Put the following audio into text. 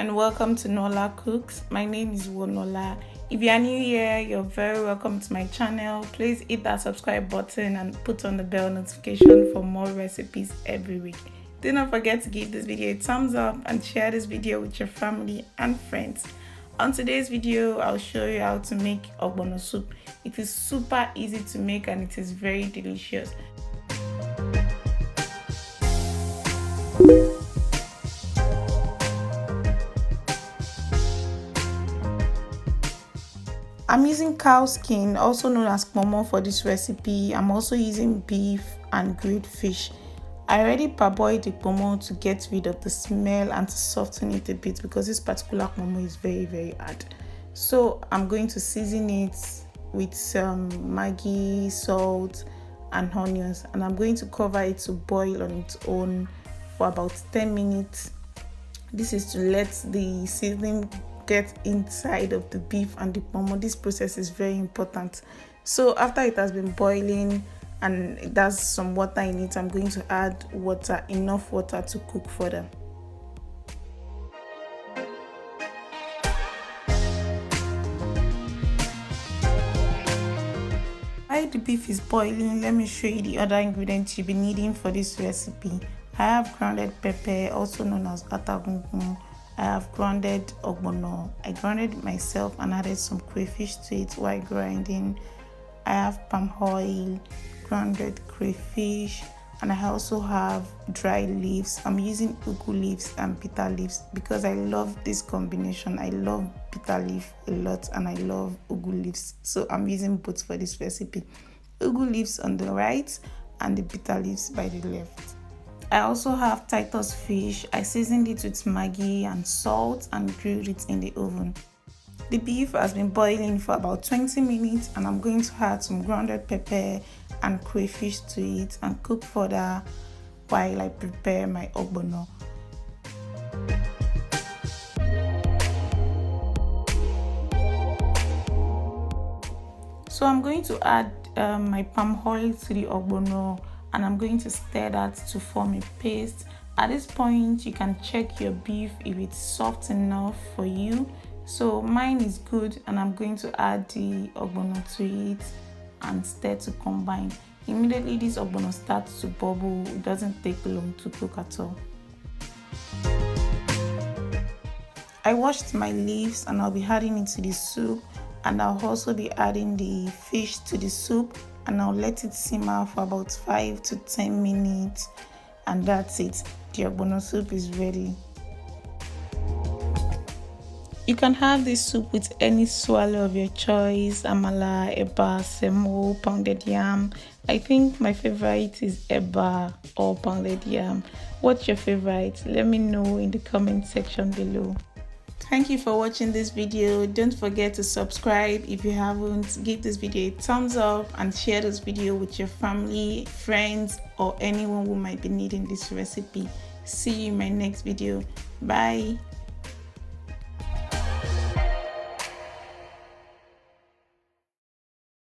and welcome to Nola Cooks. My name is Wonola. If you are new here, you're very welcome to my channel. Please hit that subscribe button and put on the bell notification for more recipes every week. Do not forget to give this video a thumbs up and share this video with your family and friends. On today's video, I'll show you how to make Ogbono soup. It is super easy to make and it is very delicious. I'm using cow skin, also known as pomo, for this recipe. I'm also using beef and grilled fish. I already parboiled the pomo to get rid of the smell and to soften it a bit because this particular pomo is very hard. So I'm going to season it with some Maggi, salt and onions, and I'm going to cover it to boil on its own for about 10 minutes. This is to let the seasoning get inside of the beef and the pomo. This process is very important. So after it has been boiling and it has some water in it, I'm going to add water, enough water to cook further. While the beef is boiling, let me show you the other ingredients you'll be needing for this recipe. I have grounded pepper, also known as atagungun. I have grounded ogbono. I grounded it myself and added some crayfish to it while grinding. I have palm oil, grounded crayfish, and I also have dry leaves. I'm using ugu leaves and bitter leaves because I love this combination. I love bitter leaf a lot and I love ugu leaves. So I'm using both for this recipe. Ugu leaves on the right and the bitter leaves by the left. I also have Titus fish. I seasoned it with Maggi and salt and grilled it in the oven. The beef has been boiling for about 20 minutes and I'm going to add some grounded pepper and crayfish to it and cook further while I prepare my ogbono. So I'm going to add my palm oil to the ogbono and I'm going to stir that to form a paste. At this point, you can check your beef if it's soft enough for you. So mine is good and I'm going to add the ogbono to it and stir to combine. Immediately this ogbono starts to bubble. It doesn't take long to cook at all. I washed my leaves and I'll be adding it to the soup, and I'll also be adding the fish to the soup, and I'll let it simmer for about 5 to 10 minutes, and that's it. The ogbono soup is ready. You can have this soup with any swallow of your choice: amala, eba, semo, pounded yam. I think my favorite is eba or pounded yam. What's your favorite? Let me know in the comment section below. Thank you for watching this video. Don't forget to subscribe if you haven't. Give this video a thumbs up and share this video with your family, friends, or anyone who might be needing this recipe. See you in my next video. Bye.